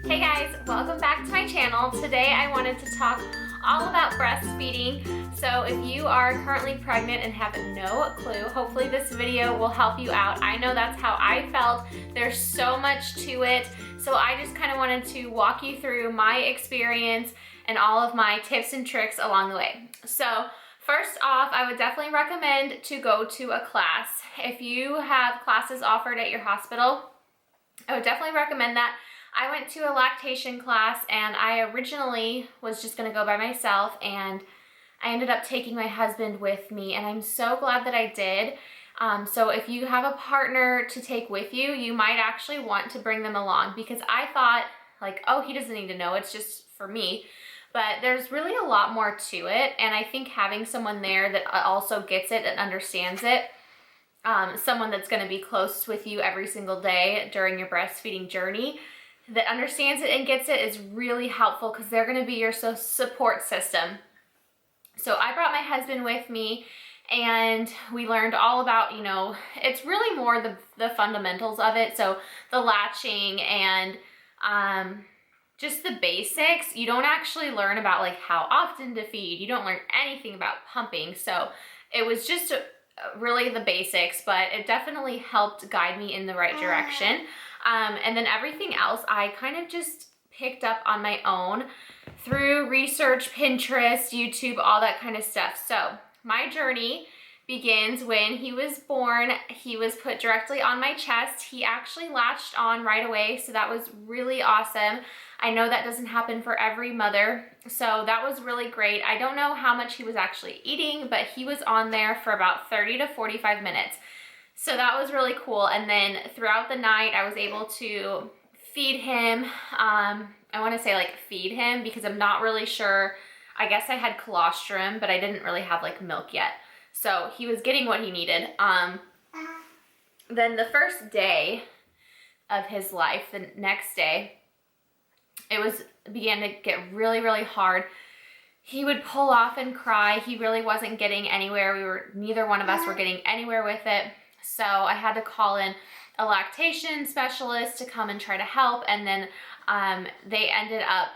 Hey guys, welcome back to my channel. Today I wanted to talk all about breastfeeding. So if you are currently pregnant and have no clue, hopefully this video will help you out. I know that's how I felt. There's so much to it. So I just kind of wanted to walk you through my experience and all of my tips and tricks along the way. So first off, I would definitely recommend to go to a class. If you have classes offered at your hospital, I would definitely recommend that. I went to a lactation class and I originally was just gonna go by myself, and I ended up taking my husband with me, and I'm so glad that I did. So if you have a partner to take with you, you might actually want to bring them along, because I thought like, oh, he doesn't need to know, it's just for me. But there's really a lot more to it, and I think having someone there that also gets it and understands it, someone that's gonna be close with you every single day during your breastfeeding journey, that understands it and gets it, is really helpful, because they're going to be your support system. So I brought my husband with me, and we learned all about, you know, it's really more the fundamentals of it. So the latching and just the basics. You don't actually learn about like how often to feed. You don't learn anything about pumping. So it was just really the basics, but it definitely helped guide me in the right direction. And then everything else I kind of just picked up on my own through research, Pinterest, YouTube, all that kind of stuff. So my journey begins when he was born. He was put directly on my chest. He actually latched on right away, so that was really awesome. I know that doesn't happen for every mother, so that was really great. I don't know how much he was actually eating, but he was on there for about 30 to 45 minutes. So that was really cool. And then throughout the night, I was able to feed him. I want to say like feed him, because I'm not really sure. I guess I had colostrum, but I didn't really have like milk yet. So he was getting what he needed. Then the first day of his life, the next day, it began to get really, really hard. He would pull off and cry. He really wasn't getting anywhere. Neither one of us were getting anywhere with it. So I had to call in a lactation specialist to come and try to help. And then they ended up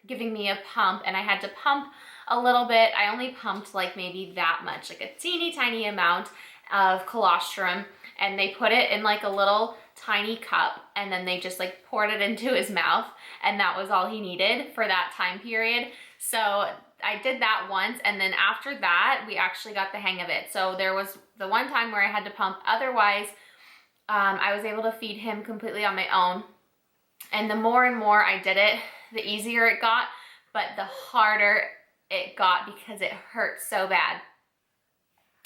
giving me a pump, and I had to pump a little bit. I only pumped like maybe that much, like a teeny tiny amount of colostrum. And they put it in like a little tiny cup, and then they just like poured it into his mouth. And that was all he needed for that time period. So I did that once, and then after that, we actually got the hang of it. So there was the one time where I had to pump. Otherwise, I was able to feed him completely on my own. And the more and more I did it, the easier it got, but the harder it got because it hurt so bad.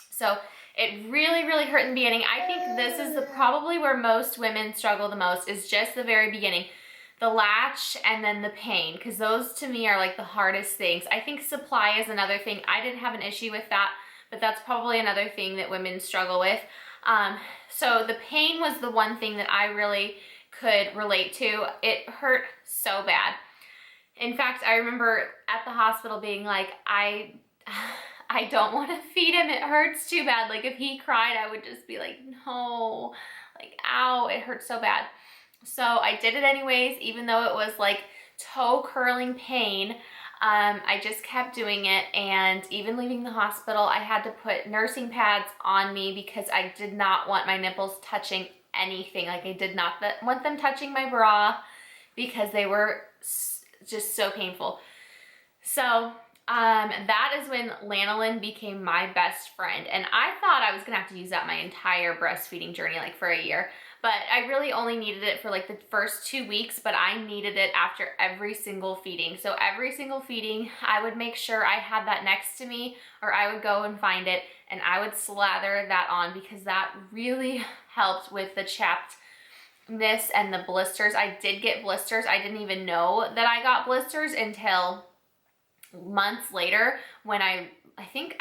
So it really, really hurt in the beginning. I think this is probably where most women struggle the most, is just the very beginning. The latch and then the pain, because those to me are like the hardest things. I think supply is another thing. I didn't have an issue with that, but that's probably another thing that women struggle with. So the pain was the one thing that I really could relate to. It hurt so bad. In fact, I remember at the hospital being like, I don't want to feed him. It hurts too bad. Like if he cried, I would just be like, no, like, ow, it hurts so bad. So I did it anyways, even though it was like toe curling pain. I just kept doing it, and even leaving the hospital, I had to put nursing pads on me because I did not want my nipples touching anything. Like I did not want them touching my bra, because they were just so painful. So that is when lanolin became my best friend, and I thought I was gonna have to use that my entire breastfeeding journey, like for a year. But I really only needed it for like the first 2 weeks, but I needed it after every single feeding. So every single feeding, I would make sure I had that next to me, or I would go and find it, and I would slather that on, because that really helped with the chappedness and the blisters. I did get blisters. I didn't even know that I got blisters until months later, when I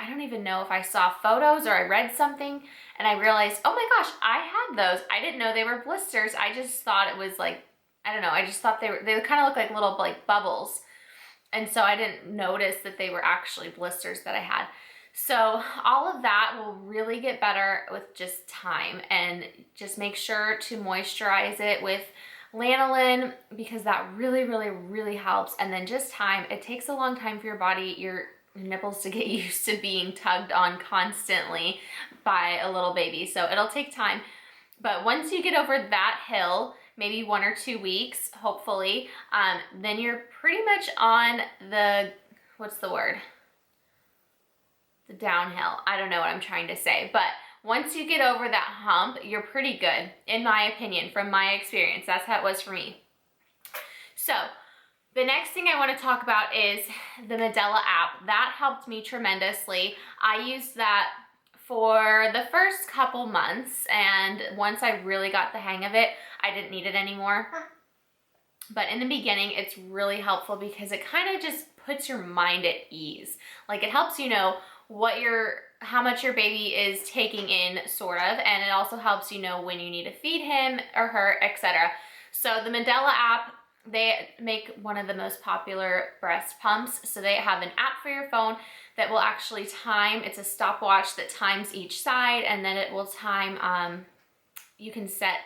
don't even know if I saw photos or I read something, and I realized, oh my gosh, I had those. I didn't know they were blisters. I just thought it was like, I don't know, I just thought they kind of look like little like bubbles. And so I didn't notice that they were actually blisters that I had. So all of that will really get better with just time, and just make sure to moisturize it with lanolin, because that really helps. And then just time. It takes a long time for your body, your nipples, to get used to being tugged on constantly by a little baby. So it'll take time. But once you get over that hill, maybe 1 or 2 weeks, hopefully, then you're pretty much on the, what's the word? The downhill. I don't know what I'm trying to say, but once you get over that hump, you're pretty good, in my opinion, from my experience. That's how it was for me. So the next thing I want to talk about is the Medela app. That helped me tremendously. I used that for the first couple months, and once I really got the hang of it, I didn't need it anymore. But in the beginning, it's really helpful because it kind of just puts your mind at ease. Like, it helps you know how much your baby is taking in, sort of, and it also helps you know when you need to feed him or her, etc. So the Medela app, they make one of the most popular breast pumps. So they have an app for your phone that will actually time. It's a stopwatch that times each side, and then it will time, you can set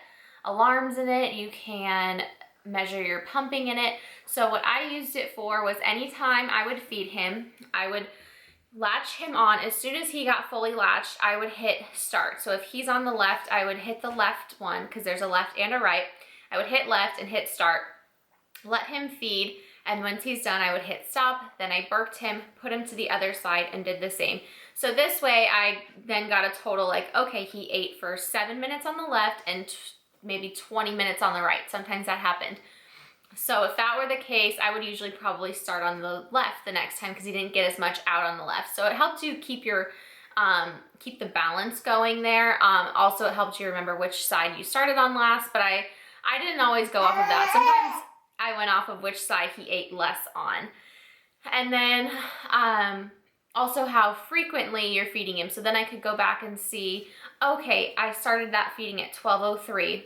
alarms in it, you can measure your pumping in it. So what I used it for was anytime I would feed him, I would latch him on. As soon as he got fully latched, I would hit start. So if he's on the left, I would hit the left one, because there's a left and a right. I would hit left and hit start, let him feed, and once he's done, I would hit stop. Then I burped him, put him to the other side, and did the same. So this way, I then got a total, like, okay, he ate for 7 minutes on the left and maybe 20 minutes on the right. Sometimes that happened. So if that were the case, I would usually probably start on the left the next time, because he didn't get as much out on the left. So it helped you keep your keep the balance going there. Also, it helped you remember which side you started on last, but I didn't always go off of that. Sometimes I went off of which side he ate less on. And then also how frequently you're feeding him. So then I could go back and see, okay, I started that feeding at 12:03.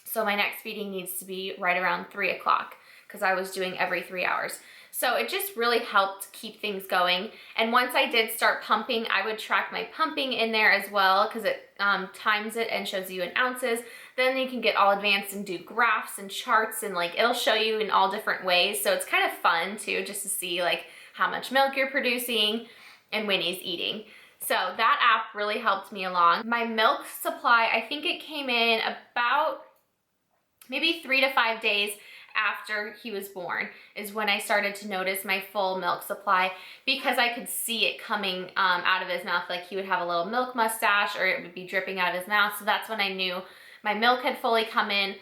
So my next feeding needs to be right around 3 o'clock, because I was doing every 3 hours. So it just really helped keep things going. And once I did start pumping, I would track my pumping in there as well, because it times it and shows you in ounces. Then you can get all advanced and do graphs and charts, and like it'll show you in all different ways. So it's kind of fun too, just to see like how much milk you're producing and when he's eating. So that app really helped me along. My milk supply, I think it came in about maybe 3 to 5 days after he was born is when I started to notice my full milk supply, because I could see it coming out of his mouth. Like, he would have a little milk mustache, or it would be dripping out of his mouth. So that's when I knew my milk had fully come in.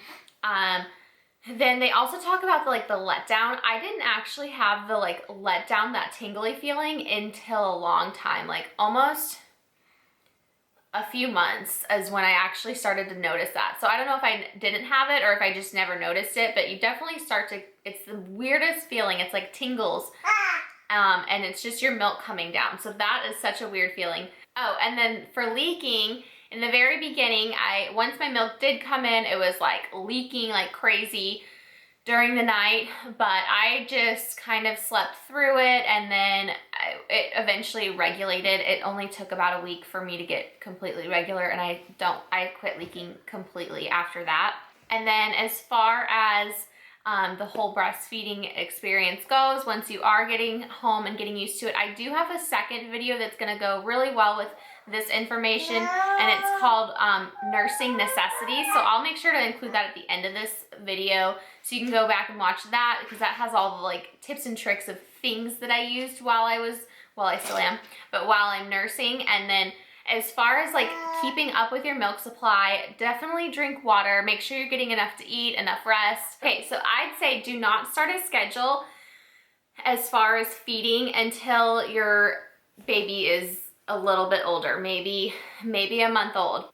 Then they also talk about the letdown. I didn't actually have the letdown, that tingly feeling, until a long time, like almost a few months is when I actually started to notice that. So I don't know if I didn't have it or if I just never noticed it, but you definitely start to, it's the weirdest feeling. It's like tingles, and it's just your milk coming down. So that is such a weird feeling. Oh, and then for leaking, in the very beginning, once my milk did come in, it was like leaking like crazy during the night, but I just kind of slept through it, and then it eventually regulated. It only took about a week for me to get completely regular, and I quit leaking completely after that. And then as far as the whole breastfeeding experience goes, once you are getting home and getting used to it, I do have a second video that's gonna go really well with this information, and it's called Nursing Necessities. So I'll make sure to include that at the end of this video, so you can go back and watch that, because that has all the tips and tricks of things that I used while I still am, but while I'm nursing. And then as far as keeping up with your milk supply, definitely drink water, make sure you're getting enough to eat, enough rest. Okay, so I'd say do not start a schedule as far as feeding until your baby is a little bit older, maybe a month old.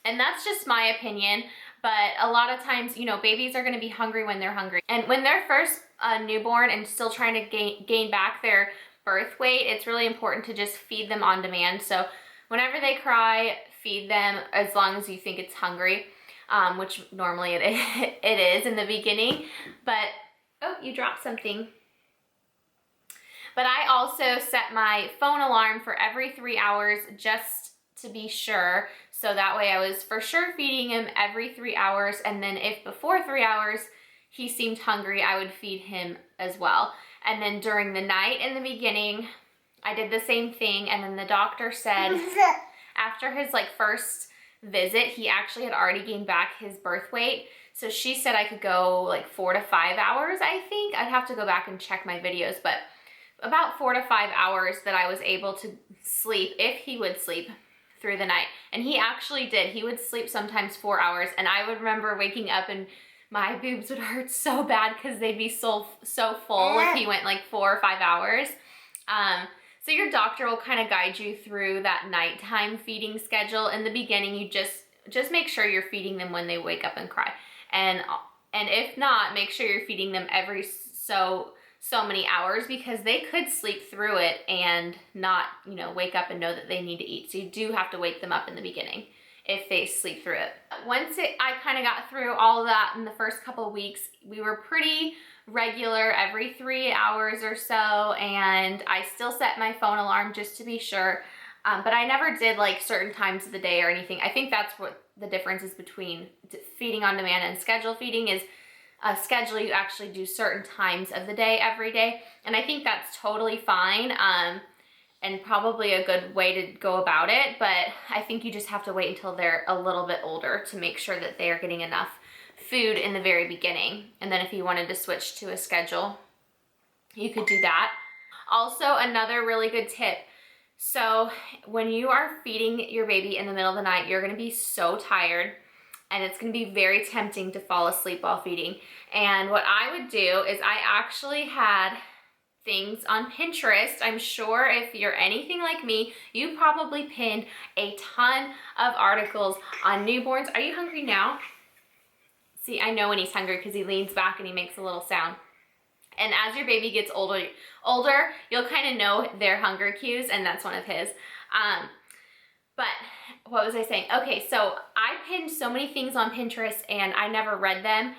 And that's just my opinion, but a lot of times, babies are going to be hungry when they're hungry. And when they're first newborn and still trying to gain back their birth weight, it's really important to just feed them on demand. So whenever they cry, feed them, as long as you think it's hungry, which normally it is in the beginning. But, oh, you dropped something. But I also set my phone alarm for every 3 hours just to be sure. So that way I was for sure feeding him every 3 hours. And then if before 3 hours he seemed hungry, I would feed him as well. And then during the night in the beginning, I did the same thing. And then the doctor said after his first visit, he actually had already gained back his birth weight. So she said I could go 4 to 5 hours, I think. I'd have to go back and check my videos, but about 4 to 5 hours that I was able to sleep, if he would sleep through the night. And he actually did. He would sleep sometimes 4 hours, and I would remember waking up and my boobs would hurt so bad because they'd be so full if he went 4 or 5 hours. So your doctor will kind of guide you through that nighttime feeding schedule. In the beginning, you just make sure you're feeding them when they wake up and cry. And if not, make sure you're feeding them every so many hours, because they could sleep through it and not, wake up and know that they need to eat. So you do have to wake them up in the beginning if they sleep through it. Once I kind of got through all of that in the first couple of weeks, we were pretty regular every 3 hours or so, and I still set my phone alarm just to be sure. But I never did certain times of the day or anything. I think that's what the difference is between feeding on demand and schedule feeding is. Schedule, you actually do certain times of the day every day, and I think that's totally fine and probably a good way to go about it. But I think you just have to wait until they're a little bit older to make sure that they are getting enough food in the very beginning. And then if you wanted to switch to a schedule, you could do that. Also, another really good tip. So when you are feeding your baby in the middle of the night, you're gonna be so tired, and it's gonna be very tempting to fall asleep while feeding. And what I would do is I actually had things on Pinterest. I'm sure if you're anything like me, you probably pinned a ton of articles on newborns. Are you hungry now? See, I know when he's hungry because he leans back and he makes a little sound. And as your baby gets older, you'll kind of know their hunger cues, and that's one of his. But what was I saying? Okay, so I pinned so many things on Pinterest and I never read them.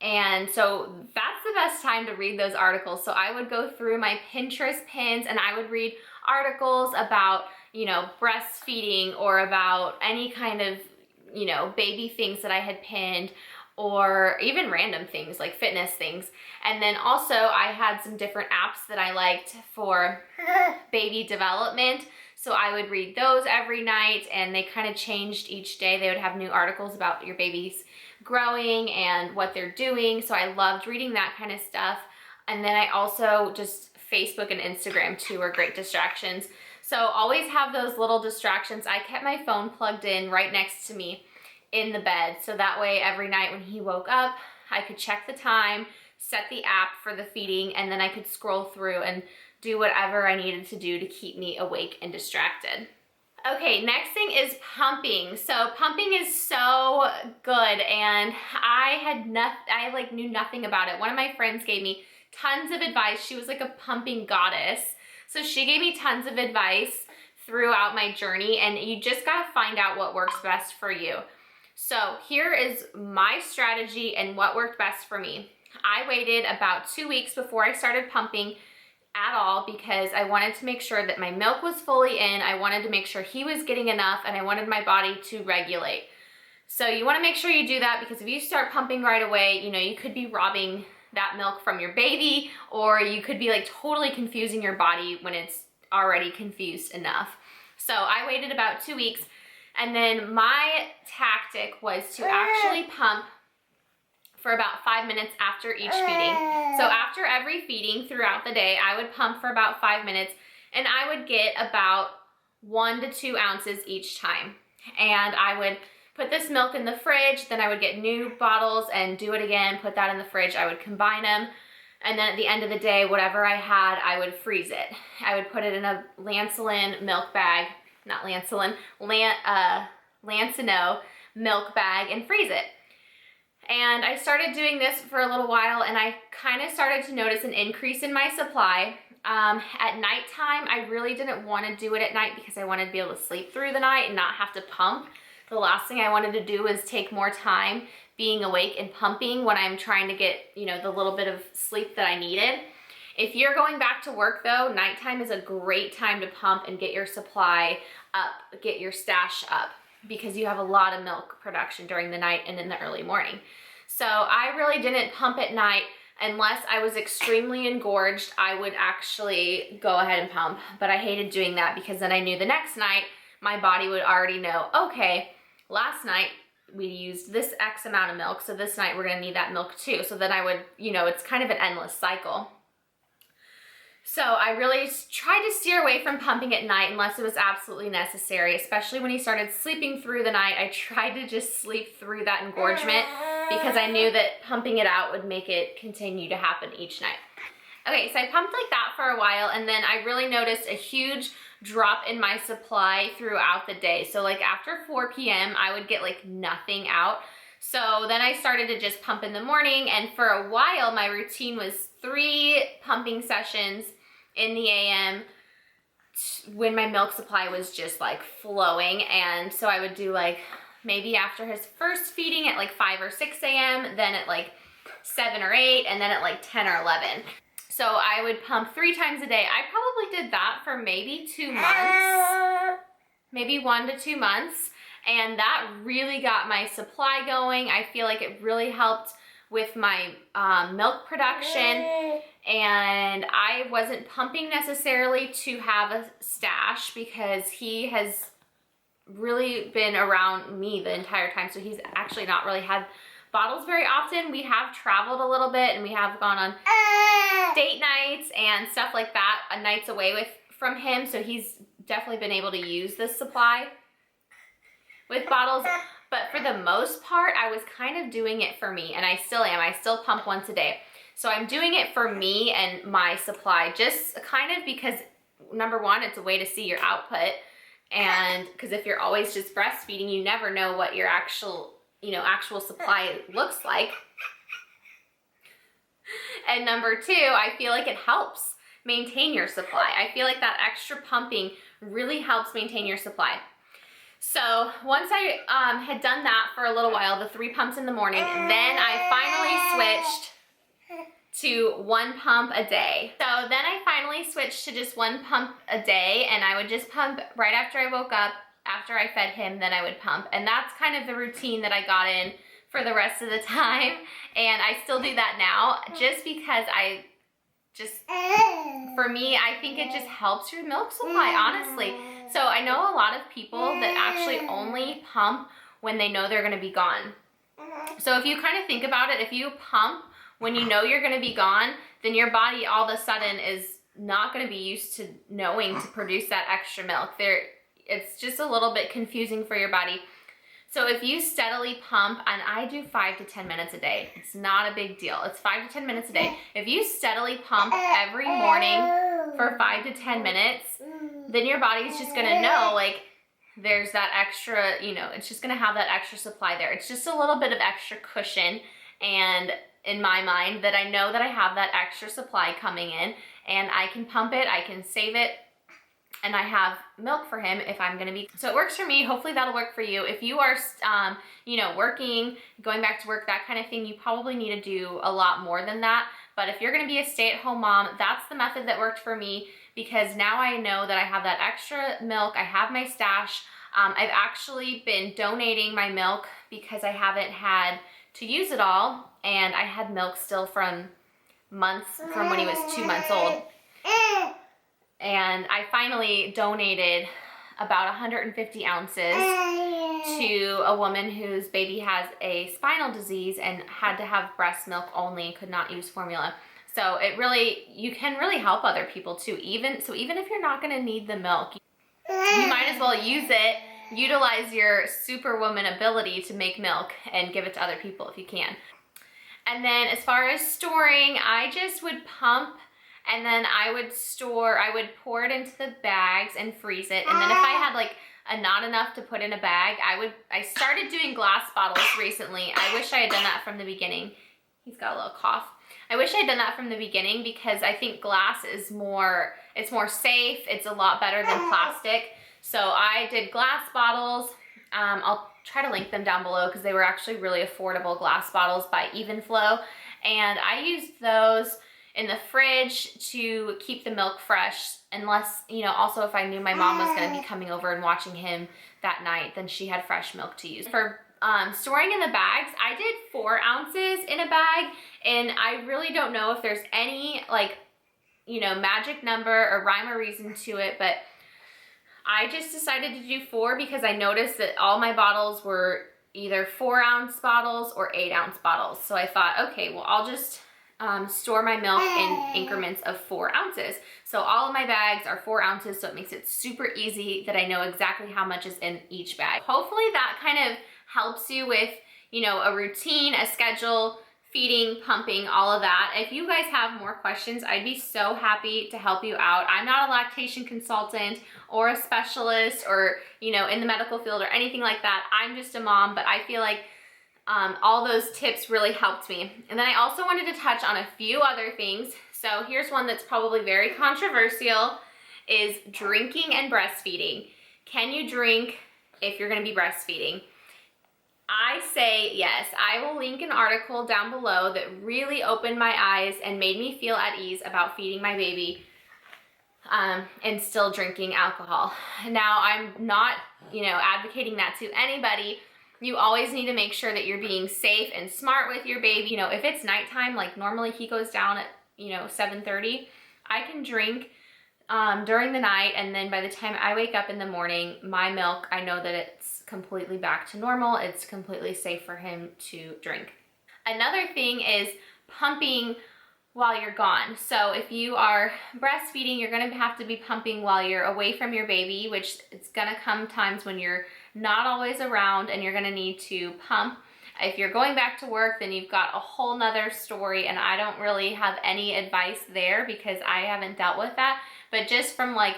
And so that's the best time to read those articles. So I would go through my Pinterest pins and I would read articles about, breastfeeding or about any kind of, baby things that I had pinned, or even random things like fitness things. And then also I had some different apps that I liked for baby development. So I would read those every night, and they kind of changed each day. They would have new articles about your baby's growing and what they're doing. So I loved reading that kind of stuff. And then I also just Facebook and Instagram too are great distractions. So always have those little distractions. I kept my phone plugged in right next to me in the bed. So that way every night when he woke up, I could check the time, set the app for the feeding, and then I could scroll through and do whatever I needed to do to keep me awake and distracted. Okay, next thing is pumping. So pumping is so good, and I knew nothing about it. One of my friends gave me tons of advice. She was like a pumping goddess. So she gave me tons of advice throughout my journey, and you just gotta find out what works best for you. So here is my strategy and what worked best for me. I waited about 2 weeks before I started pumping at all, because I wanted to make sure that my milk was fully in. I wanted to make sure he was getting enough, and I wanted my body to regulate. So you want to make sure you do that, because if you start pumping right away, you could be robbing that milk from your baby, or you could be totally confusing your body when it's already confused enough. So I waited about 2 weeks, and then my tactic was to actually pump for about 5 minutes after each feeding. So after every feeding throughout the day, I would pump for about 5 minutes, and I would get about 1 to 2 ounces each time. And I would put this milk in the fridge, then I would get new bottles and do it again, put that in the fridge. I would combine them, and then at the end of the day, whatever I had, I would freeze it. I would put it in a Lancelin milk bag, not Lancelin, Lancino milk bag, and freeze it. And I started doing this for a little while, and I kind of started to notice an increase in my supply. At nighttime, I really didn't want to do it at night because I wanted to be able to sleep through the night and not have to pump. The last thing I wanted to do was take more time being awake and pumping when I'm trying to get, the little bit of sleep that I needed. If you're going back to work though, nighttime is a great time to pump and get your supply up, get your stash up, because you have a lot of milk production during the night and in the early morning. So I really didn't pump at night unless I was extremely engorged. I would actually go ahead and pump, but I hated doing that because then I knew the next night my body would already know, okay, last night we used this X amount of milk, so this night we're gonna need that milk too. So then I would, you know, it's kind of an endless cycle. So I really tried to steer away from pumping at night unless it was absolutely necessary, especially when he started sleeping through the night. I tried to just sleep through that engorgement because I knew that pumping it out would make it continue to happen each night. Okay, so I pumped like that for a while, and then I really noticed a huge drop in my supply throughout the day. So like after 4 p.m., I would get like nothing out. So then I started to just pump in the morning, and for a while my routine was 3 pumping sessions in the AM when my milk supply was just like flowing. And so I would do like maybe after his first feeding at like 5 or 6 a.m., then at like 7 or 8, and then at like 10 or 11. So I would pump 3 times a day. I probably did that for maybe 2 months, maybe 1 to 2 months. And that really got my supply going. I feel like it really helped with my milk production, and I wasn't pumping necessarily to have a stash because he has really been around me the entire time, so he's actually not really had bottles very often. We have traveled a little bit, and we have gone on date nights and stuff like that, nights away from him, so he's definitely been able to use this supply with bottles. But for the most part, I was kind of doing it for me, and I still am. I still pump once a day. So I'm doing it for me and my supply, just kind of because, number one, it's a way to see your output. And because if you're always just breastfeeding, you never know what your actual supply looks like. And number two, I feel like it helps maintain your supply. I feel like that extra pumping really helps maintain your supply. So once I had done that for a little while, the 3 pumps in the morning, then I finally switched to 1 pump a day. So then I finally switched to just 1 pump a day, and I would just pump right after I woke up. After I fed him, then I would pump. And that's kind of the routine that I got in for the rest of the time. And I still do that now just because for me, I think it just helps your milk supply, honestly. So I know a lot of people that actually only pump when they know they're gonna be gone. So if you kind of think about it, if you pump when you know you're gonna be gone, then your body all of a sudden is not gonna be used to knowing to produce that extra milk. It's just a little bit confusing for your body. So if you steadily pump, and I do 5 to 10 minutes a day, it's not a big deal. It's 5 to 10 minutes a day. If you steadily pump every morning for 5 to 10 minutes, then your body's just gonna know, like, there's that extra, it's just gonna have that extra supply there. It's just a little bit of extra cushion, and in my mind, that I know that I have that extra supply coming in, and I can pump it, I can save it, and I have milk for him if I'm gonna be. So it works for me. Hopefully that'll work for you. If you are, working, going back to work, that kind of thing, you probably need to do a lot more than that. But if you're gonna be a stay-at-home mom, that's the method that worked for me, because now I know that I have that extra milk. I have my stash. I've actually been donating my milk because I haven't had to use it all, and I had milk still from when he was 2 months old. And I finally donated about 150 ounces to a woman whose baby has a spinal disease and had to have breast milk only, could not use formula. So you can really help other people too. Even if you're not gonna need the milk, you might as well use it, utilize your superwoman ability to make milk and give it to other people if you can. And then as far as storing, I just would pump, and then I would pour it into the bags and freeze it. And then if I had like not enough to put in a bag, I started doing glass bottles recently. I wish I had done that from the beginning. He's got a little cough. I wish I had done that from the beginning because I think glass is more safe. It's a lot better than plastic. So I did glass bottles. I'll try to link them down below because they were actually really affordable glass bottles by Evenflow. And I used those in the fridge to keep the milk fresh, unless, you know, also if I knew my mom was gonna be coming over and watching him that night, then she had fresh milk to use. For storing in the bags, I did 4 ounces in a bag, and I really don't know if there's any, like, you know, magic number or rhyme or reason to it, but I just decided to do 4 because I noticed that all my bottles were either 4-ounce bottles or 8-ounce bottles. So I thought, okay, well, I'll just store my milk in increments of 4 ounces. So all of my bags are 4 ounces, so it makes it super easy that I know exactly how much is in each bag. Hopefully that kind of helps you with, you know, a routine, a schedule, feeding, pumping, all of that. If you guys have more questions, I'd be so happy to help you out. I'm not a lactation consultant or a specialist or, you know, in the medical field or anything like that. I'm just a mom, but I feel like all those tips really helped me. And then I also wanted to touch on a few other things. So here's one that's probably very controversial, is drinking and breastfeeding. Can you drink if you're gonna be breastfeeding? I say yes. I will link an article down below that really opened my eyes and made me feel at ease about feeding my baby and still drinking alcohol. Now, I'm not, you know, advocating that to anybody. You always need to make sure that you're being safe and smart with your baby. You know, if it's nighttime, like normally he goes down at, you know, 7:30, I can drink during the night, and then by the time I wake up in the morning, my milk, I know that it's completely back to normal. It's completely safe for him to drink. Another thing is pumping while you're gone. So if you are breastfeeding, you're gonna have to be pumping while you're away from your baby, which it's gonna come times when you're not always around and you're gonna need to pump. If you're going back to work, then you've got a whole nother story, and I don't really have any advice there because I haven't dealt with that. But just from like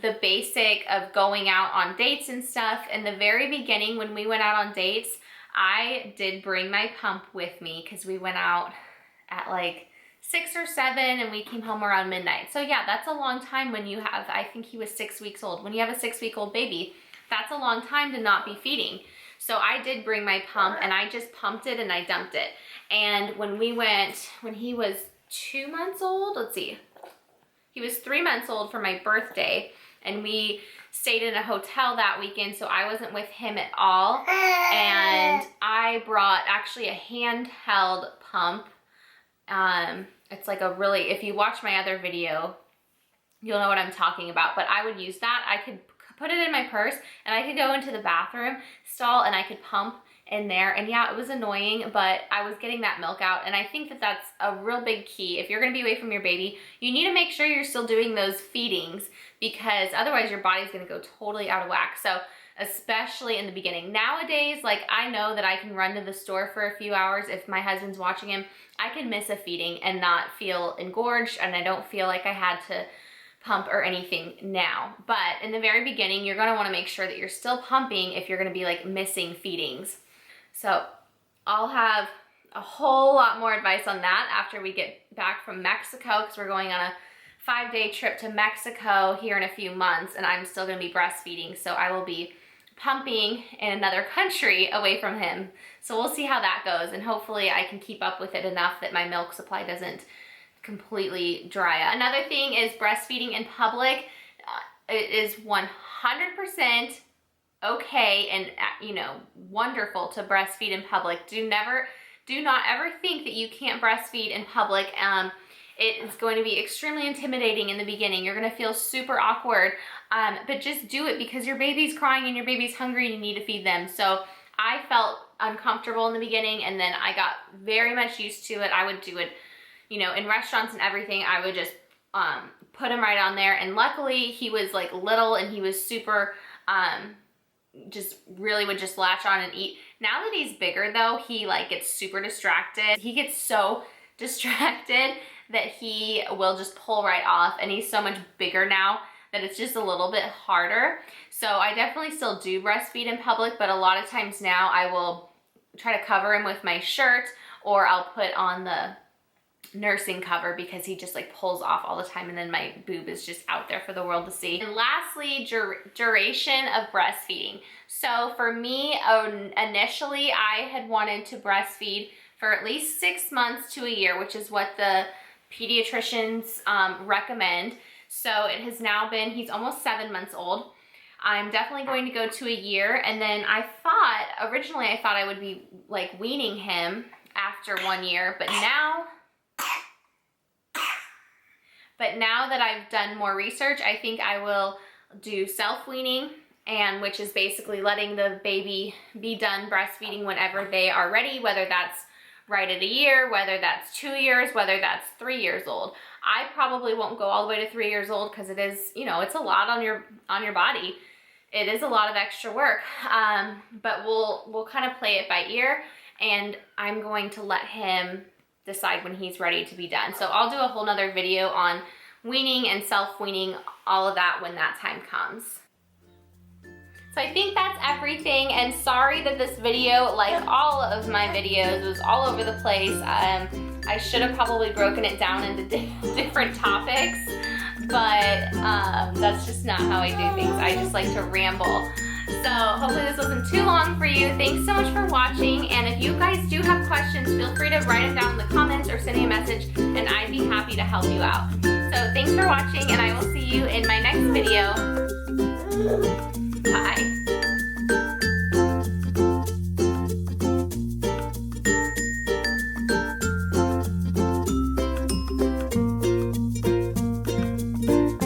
the basic of going out on dates and stuff, in the very beginning when we went out on dates, I did bring my pump with me because we went out at like 6 or 7 and we came home around midnight. So yeah, that's a long time when you have, I think he was 6 weeks old. When you have a 6-week-old baby, that's a long time to not be feeding. So I did bring my pump, and I just pumped it and I dumped it. And when we went, when he was 2 months old, let's see, he was 3 months old for my birthday, and we stayed in a hotel that weekend, so I wasn't with him at all. And I brought actually a handheld pump. It's like a really, if you watch my other video, you'll know what I'm talking about, but I would use that. I could put it in my purse, and I could go into the bathroom stall and I could pump in there. And yeah, it was annoying, but I was getting that milk out. And I think that that's a real big key. If you're gonna be away from your baby, you need to make sure you're still doing those feedings, because otherwise your body's gonna go totally out of whack. So especially in the beginning. Nowadays, like, I know that I can run to the store for a few hours if my husband's watching him. I can miss a feeding and not feel engorged, and I don't feel like I had to pump or anything now. But in the very beginning, you're gonna wanna make sure that you're still pumping if you're gonna be like missing feedings. So I'll have a whole lot more advice on that after we get back from Mexico, because we're going on a 5-day trip to Mexico here in a few months, and I'm still gonna be breastfeeding. So I will be pumping in another country away from him. So we'll see how that goes, and hopefully I can keep up with it enough that my milk supply doesn't completely dry up. Another thing is breastfeeding in public. It is 100% okay and, you know, wonderful to breastfeed in public. Do not ever think that you can't breastfeed in public. It is going to be extremely intimidating in the beginning. You're gonna feel super awkward, but just do it because your baby's crying and your baby's hungry and you need to feed them. So I felt uncomfortable in the beginning, and then I got very much used to it. I would do it, you know, in restaurants and everything. I would just put him right on there, and luckily he was like little and he was super, just really would just latch on and eat. Now that he's bigger though, he like gets super distracted. He gets so distracted that he will just pull right off, and he's so much bigger now that it's just a little bit harder. So I definitely still do breastfeed in public, but a lot of times now I will try to cover him with my shirt, or I'll put on the nursing cover because he just like pulls off all the time, and then my boob is just out there for the world to see. And lastly, duration of breastfeeding. So for me, initially I had wanted to breastfeed for at least 6 months to a year, which is what the pediatricians recommend. So it has now been, he's almost 7 months old. I'm definitely going to go to a year, and then originally I thought I would be like weaning him after 1 year, but now that I've done more research, I think I will do self-weaning, and which is basically letting the baby be done breastfeeding whenever they are ready, whether that's right at a year, whether that's 2 years, whether that's 3 years old. I probably won't go all the way to 3 years old because it is, you know, it's a lot on your body. It is a lot of extra work, but we'll kind of play it by ear, and I'm going to let him decide when he's ready to be done. So I'll do a whole nother video on weaning and self-weaning, all of that when that time comes. So I think that's everything, and sorry that this video, like all of my videos, was all over the place. I should have probably broken it down into different topics, but that's just not how I do things. I just like to ramble. So hopefully this wasn't too long for you. Thanks so much for watching, and if you guys do have questions, feel free to write them down in the comments or send me a message, and I'd be happy to help you out. So thanks for watching, and I will see you in my next video.